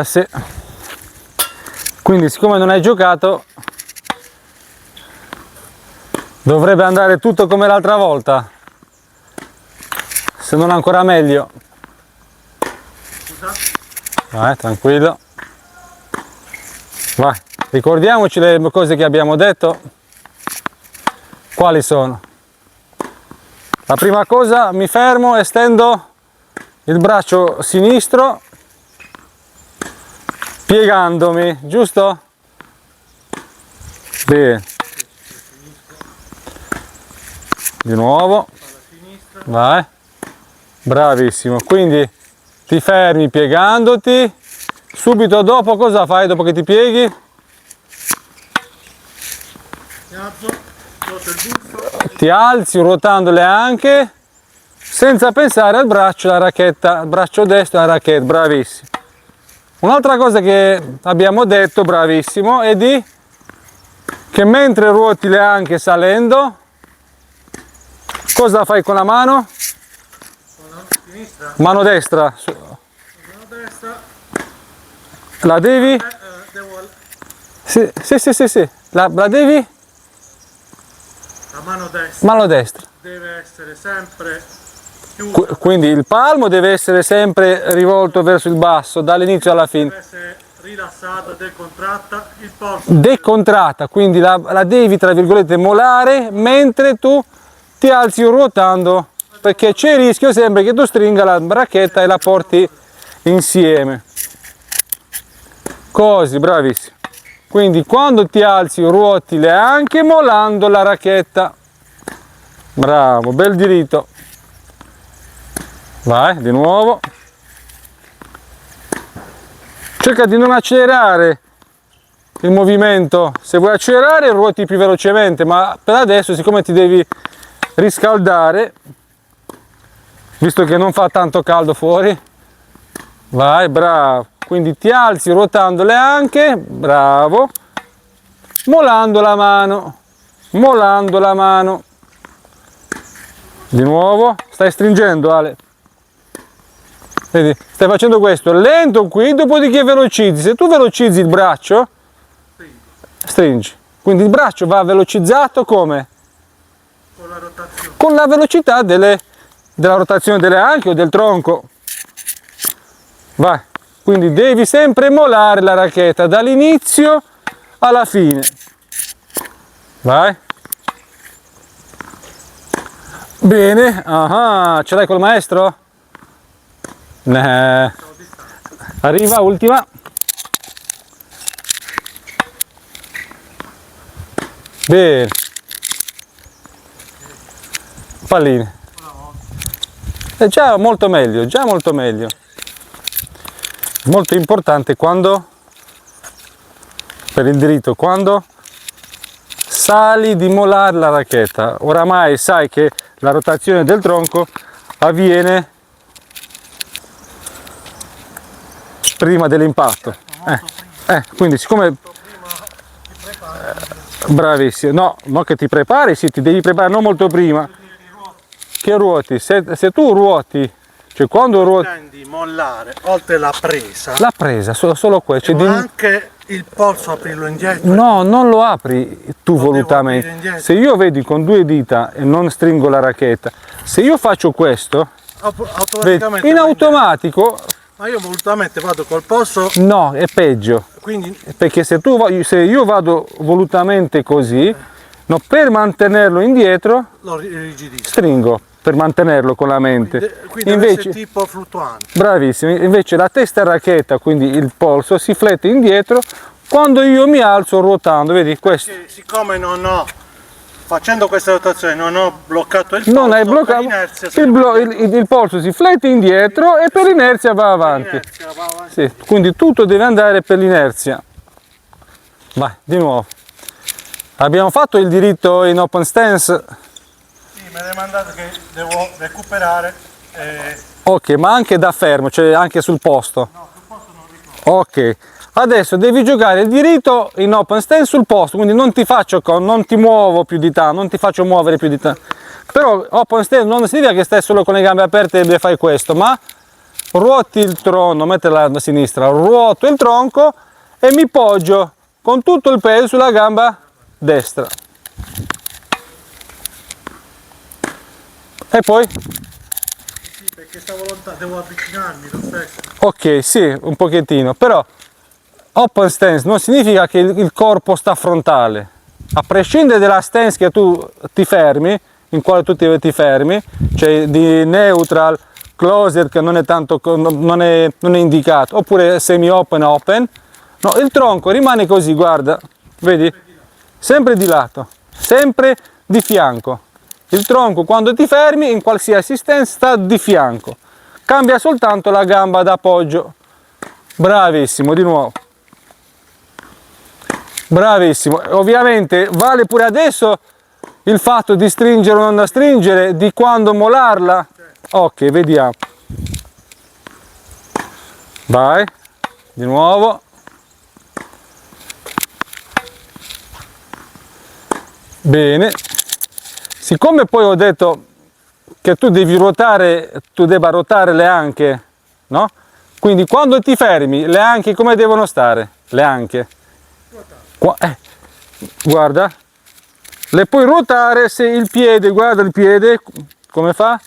Sì. Quindi siccome non hai giocato dovrebbe andare tutto come l'altra volta, se non ancora meglio. Vai, tranquillo. Vai, ricordiamoci le cose che abbiamo detto. Quali sono? La prima cosa, mi fermo e stendo il braccio sinistro piegandomi, giusto? Bene. Di nuovo. Vai. Bravissimo. Quindi ti fermi piegandoti. Subito dopo cosa fai dopo che ti pieghi? Ti alzi ruotando le anche senza pensare al braccio e alla racchetta, al braccio destro e alla racchetta, bravissimo. Un'altra cosa che abbiamo detto, bravissimo, è che mentre ruoti le anche salendo, cosa fai con la mano? Con la sinistra. Mano destra. Mano destra. La devi? Devo... Sì. La devi? La mano destra. Mano destra. Deve essere sempre chiusa. Quindi il palmo deve essere sempre rivolto verso il basso, dall'inizio alla fine. Deve essere rilassata, decontratta, il polso. Decontratta, quindi la devi tra virgolette molare mentre tu ti alzi ruotando, perché c'è il rischio sempre che tu stringa la bracchetta e la porti insieme. Così, bravissimo. Quindi quando ti alzi ruotile anche molando la racchetta. Bravo, bel diritto. Vai, di nuovo. Cerca di non accelerare il movimento. Se vuoi accelerare ruoti più velocemente, ma per adesso siccome ti devi riscaldare, visto che non fa tanto caldo fuori, vai, bravo. Quindi ti alzi ruotando le anche, bravo, molando la mano, di nuovo, stai stringendo Ale, vedi, stai facendo questo, lento qui, dopodiché velocizzi, se tu velocizzi il braccio, stringi, quindi il braccio va velocizzato come? Con la rotazione. Con la velocità della rotazione delle anche o del tronco, vai. Quindi devi sempre molare la racchetta dall'inizio alla fine. Vai. Bene. Ah, ce l'hai col maestro? Arriva, ultima. Bene. Palline. È già molto meglio, già molto meglio. Molto importante quando, per il diritto, quando sali di molare la racchetta. Oramai sai che la rotazione del tronco avviene prima dell'impatto. Quindi siccome... bravissimo, no, non che ti prepari, sì, ti devi preparare non molto prima. Che ruoti, se tu ruoti, cioè quando ruoti... Prendi mollare, oltre la presa. La presa, solo questo. Ma anche il polso aprirlo indietro. No, non lo apri tu volutamente. Se io vedi con due dita e non stringo la racchetta, se io faccio questo, automaticamente in automatico... Ma io volutamente vado col polso... No, è peggio. Quindi... Perché se io vado volutamente così, no, per mantenerlo indietro, lo rigidisco. Stringo. Per mantenerlo con la mente. Quindi invece tipo fluttuante. Bravissimo, invece la testa e racchetta, quindi il polso, si flette indietro quando io mi alzo ruotando, vedi questo? Perché siccome non ho, facendo questa rotazione, non ho bloccato il polso, non hai bloccato, il polso si flette indietro e per inerzia va avanti. Sì, quindi tutto deve andare per l'inerzia. Vai, di nuovo. Abbiamo fatto il diritto in open stance. Me l'hai mandato che devo recuperare. Ok, ma anche da fermo, cioè anche sul posto? No, sul posto non ricordo. Ok, adesso devi giocare il diritto in open stance sul posto, quindi non ti muovo più di tanto, non ti faccio muovere più di tanto. Però open stance non significa che stai solo con le gambe aperte e fai questo, ma ruoti il tronco, metterla a sinistra, ruoto il tronco e mi poggio con tutto il peso sulla gamba destra. E poi? Sì, perché stavo lontano, devo avvicinarmi lo stesso. Ok, sì, un pochettino, però open stance non significa che il corpo sta frontale. A prescindere dalla stance che tu ti fermi, in quale tu ti fermi, cioè di neutral, closed che non è tanto, non è indicato, oppure semi open, open, no, il tronco rimane così, guarda, vedi? Sempre di lato, sempre di fianco. Il tronco quando ti fermi in qualsiasi stance sta di fianco, cambia soltanto la gamba d'appoggio. Bravissimo, di nuovo. Bravissimo, ovviamente vale pure adesso il fatto di stringere o non da stringere, di quando molarla. Ok, vediamo. Vai, di nuovo. Bene. Siccome poi ho detto che tu devi ruotare, tu debba ruotare le anche, no? Quindi quando ti fermi, le anche come devono stare? Le anche. Guarda, le puoi ruotare se il piede, guarda il piede, come fa?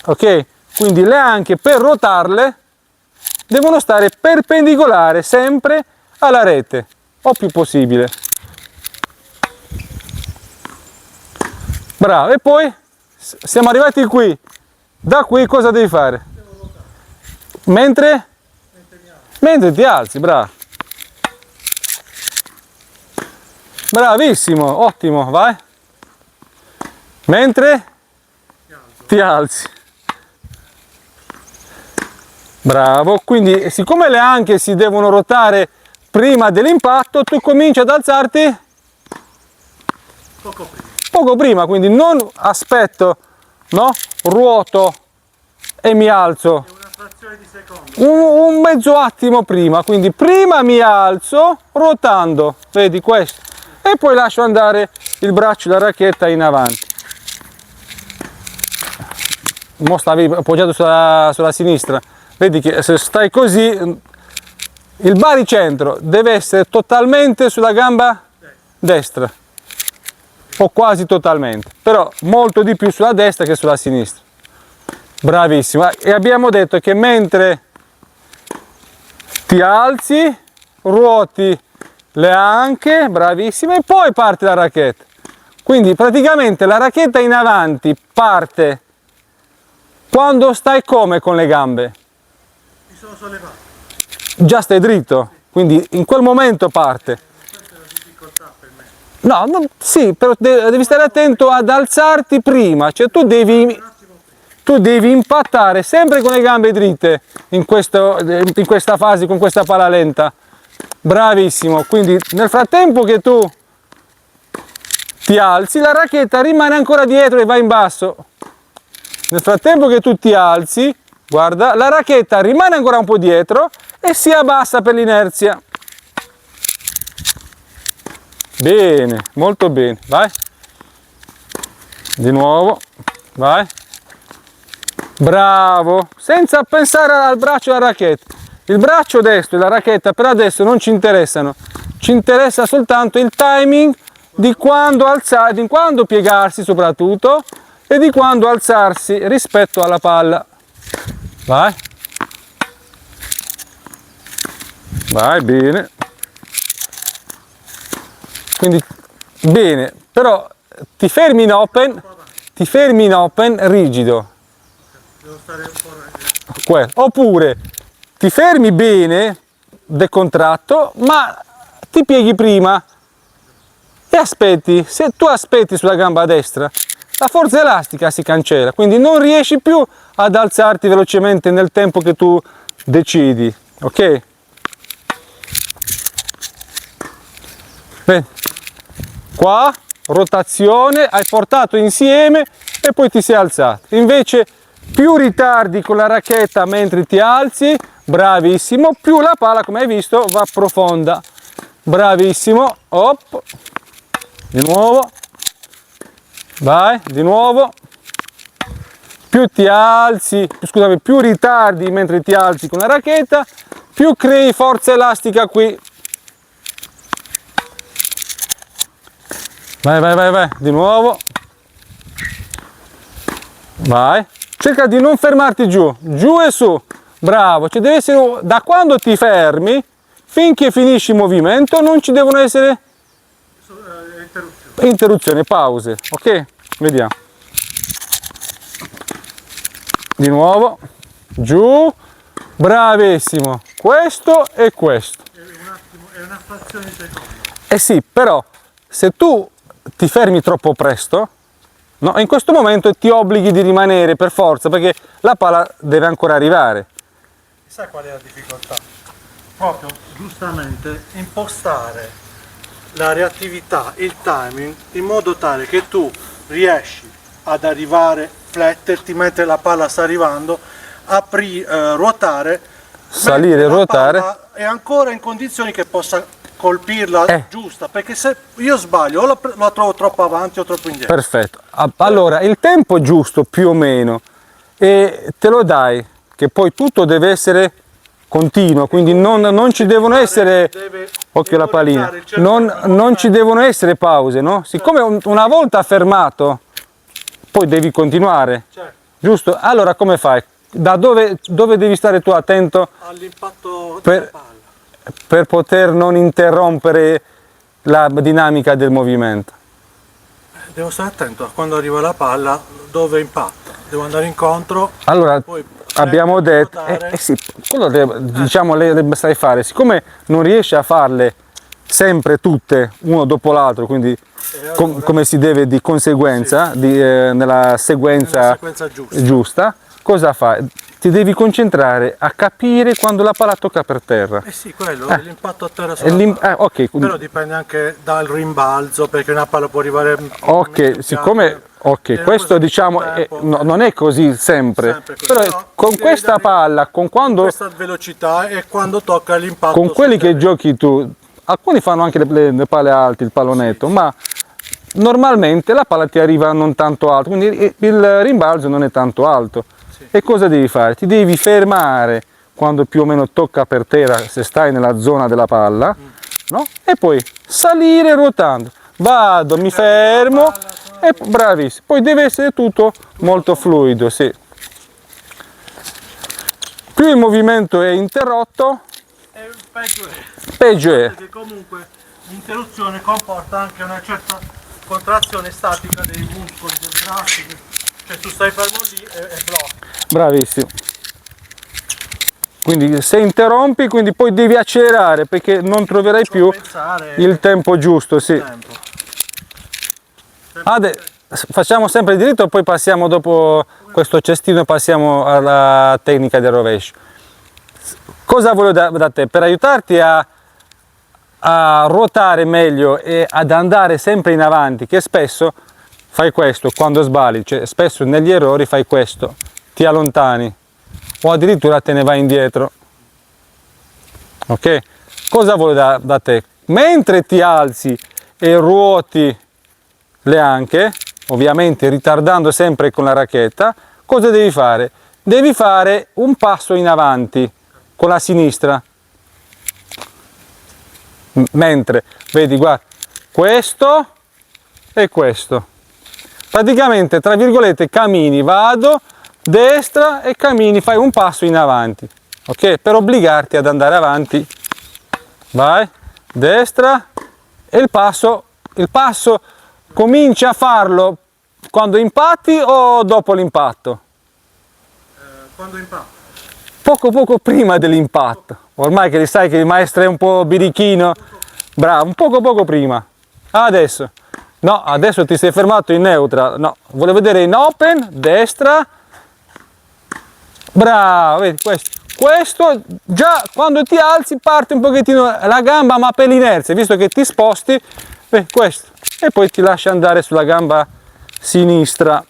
Ok, quindi le anche per ruotarle devono stare perpendicolare sempre alla rete, o più possibile. Bravo, e poi siamo arrivati qui. Da qui cosa devi fare? Mentre ti alzi, bravo. Bravissimo, ottimo, vai. Mentre ti alzi. Bravo, quindi siccome le anche si devono ruotare prima dell'impatto, tu cominci ad alzarti poco prima, quindi non aspetto, no? Ruoto e mi alzo. È una frazione di secondo. Un mezzo attimo prima, quindi prima mi alzo ruotando, vedi questo, e poi lascio andare il braccio e la racchetta in avanti. Mo stavi appoggiato sulla sinistra, vedi che se stai così il baricentro deve essere totalmente sulla gamba destra o quasi totalmente, però molto di più sulla destra che sulla sinistra. Bravissima, e abbiamo detto che mentre ti alzi ruoti le anche, bravissima, e poi parte la racchetta. Quindi praticamente la racchetta in avanti parte quando stai come con le gambe? Mi sono sollevato. Già stai dritto, quindi in quel momento parte. Questa è la difficoltà per me. No, sì, però devi stare attento ad alzarti prima, cioè tu devi impattare sempre con le gambe dritte in questa fase, con questa pala lenta. Bravissimo, quindi nel frattempo che tu ti alzi, la racchetta rimane ancora dietro e va in basso. Nel frattempo che tu ti alzi, guarda, la racchetta rimane ancora un po' dietro e si abbassa per l'inerzia. Bene, molto bene, vai. Di nuovo, vai. Bravo, senza pensare al braccio e alla racchetta. Il braccio destro e la racchetta per adesso non ci interessano. Ci interessa soltanto il timing di quando alzare, di quando piegarsi soprattutto e di quando alzarsi rispetto alla palla. Vai. Vai, bene. Quindi, bene, però ti fermi in open rigido. Devo stare un po'. Oppure ti fermi bene, decontratto, ma ti pieghi prima e aspetti. Se tu aspetti sulla gamba destra, la forza elastica si cancella, quindi non riesci più ad alzarti velocemente nel tempo che tu decidi, ok? Bene. Qua, rotazione, hai portato insieme e poi ti sei alzato. Invece più ritardi con la racchetta mentre ti alzi, bravissimo, più la palla, come hai visto, va profonda. Bravissimo, hop, di nuovo, vai, di nuovo, più ti alzi, scusami, più ritardi mentre ti alzi con la racchetta, più crei forza elastica qui. Vai, vai, vai, vai, di nuovo. Vai. Cerca di non fermarti giù, giù e su. Bravo, ci deve essere, da quando ti fermi finché finisci il movimento non ci devono essere interruzioni, pause. Ok? Vediamo. Di nuovo, giù, bravissimo. Questo e questo. Un attimo, è una frazione di secondo. Eh sì, però se tu ti fermi troppo presto, no, in questo momento ti obblighi di rimanere per forza perché la palla deve ancora arrivare. Sai qual è la difficoltà? Proprio giustamente impostare la reattività, il timing, in modo tale che tu riesci ad arrivare, fletterti mentre la palla sta arrivando, ruotare, Salire, mentre la ruotare. palla è ancora in condizioni che possa colpirla giusta, perché se io sbaglio o la trovo troppo avanti o troppo indietro. Perfetto. Allora, il tempo giusto più o meno e te lo dai, che poi tutto deve essere continuo, quindi non ci devono essere, occhio alla pallina, non ci devono essere pause, no? Siccome una volta fermato, poi devi continuare, Certo. giusto? Allora come fai? Da dove devi stare tu attento All'impatto Per- della palla. per poter non interrompere la dinamica del movimento? Devo stare attento a quando arriva la palla, dove impatta. Devo andare incontro. Allora, Poi abbiamo detto, ruotare. sì, quello diciamo le sai fare, siccome non riesci a farle sempre tutte uno dopo l'altro, quindi allora? come si deve di conseguenza, nella sequenza giusta, cosa fai? Ti devi concentrare a capire quando la palla tocca per terra. Eh sì, quello, è l'impatto a terra sulla palla. Ok, Però dipende anche dal rimbalzo, perché una palla può arrivare... ok, siccome questo diciamo non è così sempre, così, però con questa palla, con questa velocità e quando tocca l'impatto... con quelli che giochi tu, alcuni fanno anche le palle alte, il pallonetto, ma normalmente la palla ti arriva non tanto alto, quindi il rimbalzo non è tanto alto. E cosa devi fare? Ti devi fermare quando più o meno tocca per terra, se stai nella zona della palla, no? E poi salire ruotando. Vado, mi fermo e bravissimo. Poi deve essere tutto molto fluido, sì. Più il movimento è interrotto, peggio è. Perché comunque l'interruzione comporta anche una certa contrazione statica dei muscoli, del braccio, cioè tu stai fermo lì e blocchi. Bravissimo. Quindi se interrompi, quindi poi devi accelerare perché non troverai più il tempo giusto, sì. Facciamo sempre diritto, poi passiamo dopo questo cestino e passiamo alla tecnica del rovescio. Cosa voglio da te? Per aiutarti a ruotare meglio e ad andare sempre in avanti, che spesso fai questo quando sbagli, cioè spesso negli errori fai questo, ti allontani o addirittura te ne vai indietro. Ok? Cosa voglio da te? Mentre ti alzi e ruoti le anche, ovviamente ritardando sempre con la racchetta, cosa devi fare? Devi fare un passo in avanti con la sinistra. Mentre, vedi, guarda, questo e questo. Praticamente, tra virgolette, cammini, vado, destra e cammini, fai un passo in avanti, ok? Per obbligarti ad andare avanti, vai, destra e il passo cominci a farlo quando impatti o dopo l'impatto? Quando impatto. Poco prima dell'impatto, ormai che sai che il maestro è un po' birichino, bravo, un poco prima. Adesso, no, adesso ti sei fermato in neutral, no, volevo vedere in open, destra, bravo, vedi questo già quando ti alzi parte un pochettino la gamba ma per l'inerzia, visto che ti sposti, vedi questo, e poi ti lascia andare sulla gamba sinistra,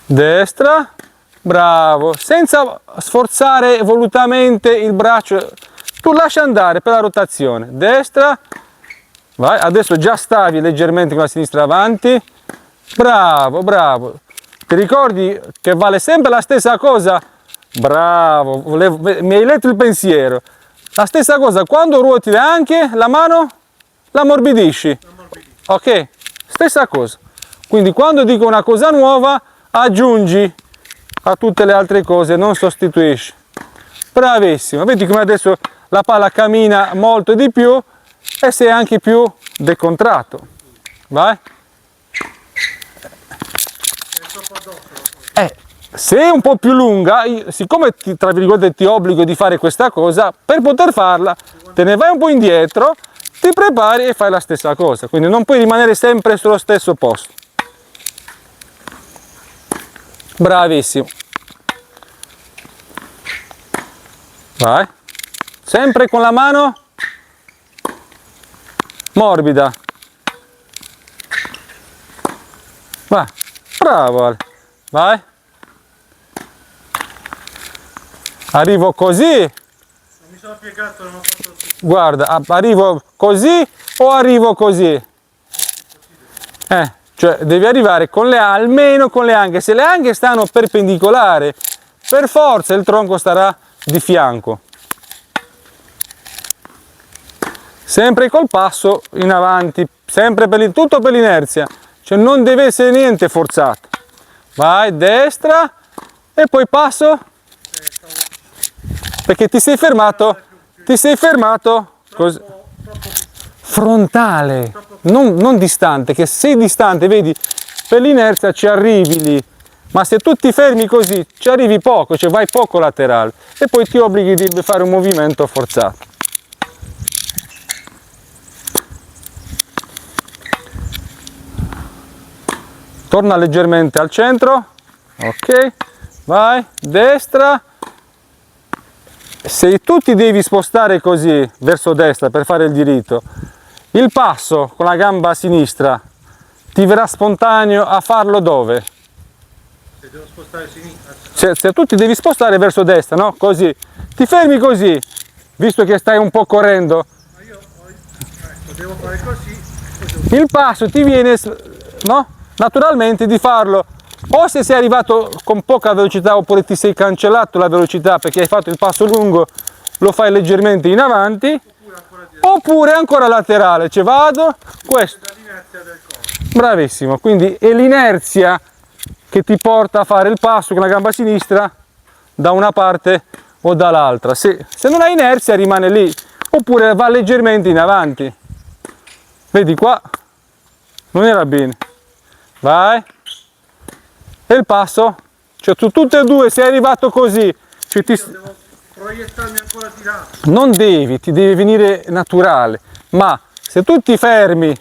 destra, bravo, senza sforzare volutamente il braccio, tu lascia andare per la rotazione, destra, vai, adesso già stavi leggermente con la sinistra avanti, bravo, Ti ricordi che vale sempre la stessa cosa? Bravo, mi hai letto il pensiero. La stessa cosa, quando ruoti anche la mano, la ammorbidisci. Ok? Stessa cosa. Quindi quando dico una cosa nuova, aggiungi a tutte le altre cose, non sostituisci. Bravissimo. Vedi come adesso la palla cammina molto di più e sei anche più decontratto. Vai. Se è un po' più lunga, siccome tra virgolette ti obbligo di fare questa cosa, per poter farla te ne vai un po' indietro, ti prepari e fai la stessa cosa, quindi non puoi rimanere sempre sullo stesso posto. Bravissimo. Vai. Sempre con la mano morbida. Vai. Bravo Ale. Vai. Arrivo così. Non mi sono piegato, non ho fatto il... Guarda, arrivo così o arrivo così? Cioè devi arrivare con le almeno con le anche. Se le anche stanno perpendicolari, per forza il tronco starà di fianco. Sempre col passo in avanti, sempre tutto per l'inerzia. Cioè non deve essere niente forzato. Vai, destra e poi passo. Perché ti sei fermato così. Frontale, non distante, che se distante, vedi, per l'inerzia ci arrivi lì, ma se tu ti fermi così ci arrivi poco, cioè vai poco laterale e poi ti obblighi di fare un movimento forzato. Torna leggermente al centro, ok, vai, destra. Se tu ti devi spostare così verso destra per fare il diritto, il passo con la gamba sinistra ti verrà spontaneo a farlo dove? Se devo spostare a sinistra. Se tu ti devi spostare verso destra, no? Così, ti fermi così, visto che stai un po' correndo. Ma io devo fare così. Il passo ti viene, no? Naturalmente di farlo. O se sei arrivato con poca velocità oppure ti sei cancellato la velocità perché hai fatto il passo lungo, lo fai leggermente in avanti, oppure ancora laterale, cioè vado, questo. Bravissimo, quindi è l'inerzia che ti porta a fare il passo con la gamba sinistra da una parte o dall'altra. Se non hai inerzia rimane lì, oppure va leggermente in avanti. Vedi qua, non era bene. Vai. E il passo, cioè tu tutte e due sei arrivato così, cioè Devo proiettarmi ancora di là. non devi, ti deve venire naturale, ma se tu ti fermi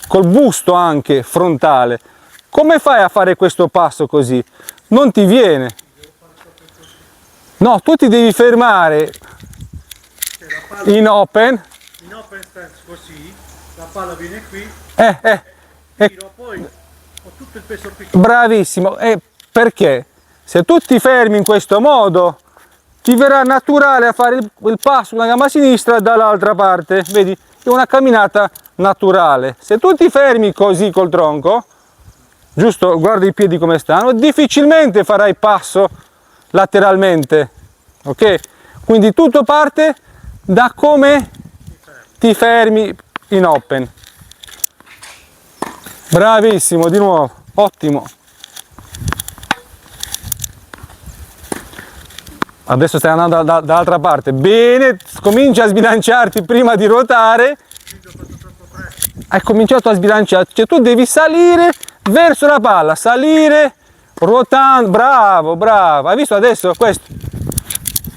col busto anche frontale, come fai a fare questo passo così? Non ti viene. No, tu ti devi fermare in open stance così, la palla viene qui, e tiro, poi ho tutto il peso piccolo. bravissimo, perché se tu ti fermi in questo modo ti verrà naturale a fare il passo con la gamba sinistra dall'altra parte, vedi? È una camminata naturale. Se tu ti fermi così col tronco, giusto, guarda i piedi come stanno, difficilmente farai passo lateralmente, ok? Quindi tutto parte da come ti fermi in open. Bravissimo, di nuovo, ottimo. Adesso stai andando dall'altra parte. Bene, comincia a sbilanciarti prima di ruotare. Hai cominciato a sbilanciarti, cioè tu devi salire verso la palla, salire, ruotando, bravo, bravo. Hai visto adesso questo?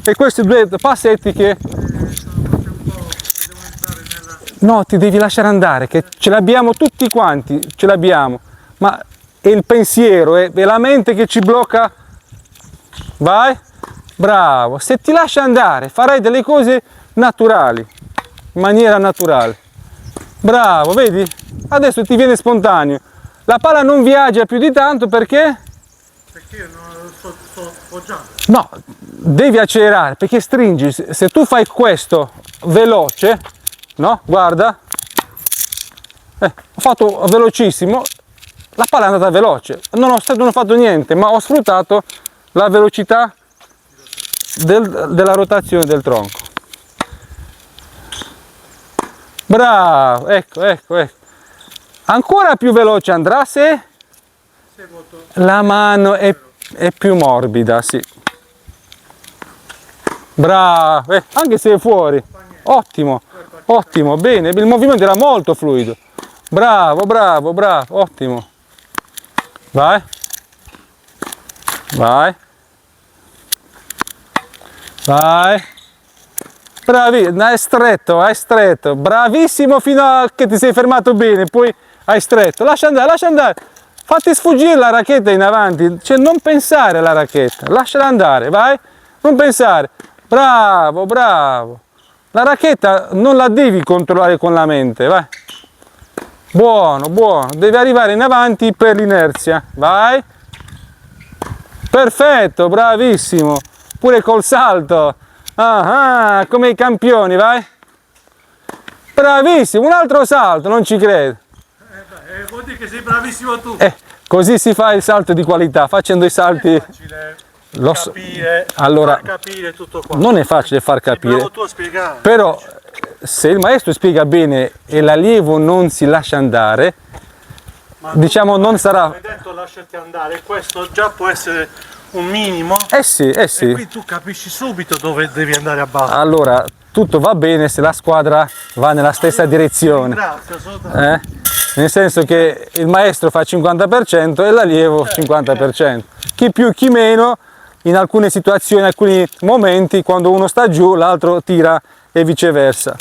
E questi due passetti che... No, ti devi lasciare andare, che ce l'abbiamo tutti quanti, ce l'abbiamo, ma è il pensiero, è la mente che ci blocca. Vai, bravo, se ti lasci andare farai delle cose naturali, in maniera naturale. Bravo, vedi? Adesso ti viene spontaneo. La palla non viaggia più di tanto perché? Perché io non sto poggiando. No, devi accelerare perché stringi. Se tu fai questo veloce, no? Guarda, ho fatto velocissimo, la palla è andata veloce, non ho fatto niente, ma ho sfruttato la velocità della rotazione del tronco. Bravo, ecco, ecco, ecco. Ancora più veloce andrà se la mano è più morbida, sì. Bravo, anche se è fuori. Ottimo, ottimo, bene, il movimento era molto fluido. Bravo, bravo, bravo, ottimo. Vai. Vai. Vai. Bravi, hai stretto. Bravissimo fino a che ti sei fermato bene, poi hai stretto. Lascia andare, lascia andare. Fatti sfuggire la racchetta in avanti, cioè non pensare alla racchetta, lasciala andare, vai. Non pensare. Bravo, bravo. La racchetta non la devi controllare con la mente, vai. Buono, buono. Devi arrivare in avanti per l'inerzia, vai. Perfetto, bravissimo. Pure col salto. Ah, come i campioni, vai. Bravissimo, un altro salto, non ci credo. Vuol dire che sei bravissimo tu. Così si fa il salto di qualità, facendo i salti. È facile capire, allora, far capire tutto qua. Non è facile far capire. Sei bravo tu a spiegare. Però se il maestro spiega bene e l'allievo non si lascia andare, Ma diciamo non sarà. Hai detto lasciati andare, questo già può essere un minimo. Sì. E qui tu capisci subito dove devi andare a battere. Allora, tutto va bene se la squadra va nella stessa direzione. Grazie, assolutamente. Nel senso che il maestro fa 50% e l'allievo 50%. Chi più, chi meno, in alcune situazioni, in alcuni momenti, quando uno sta giù, l'altro tira e viceversa.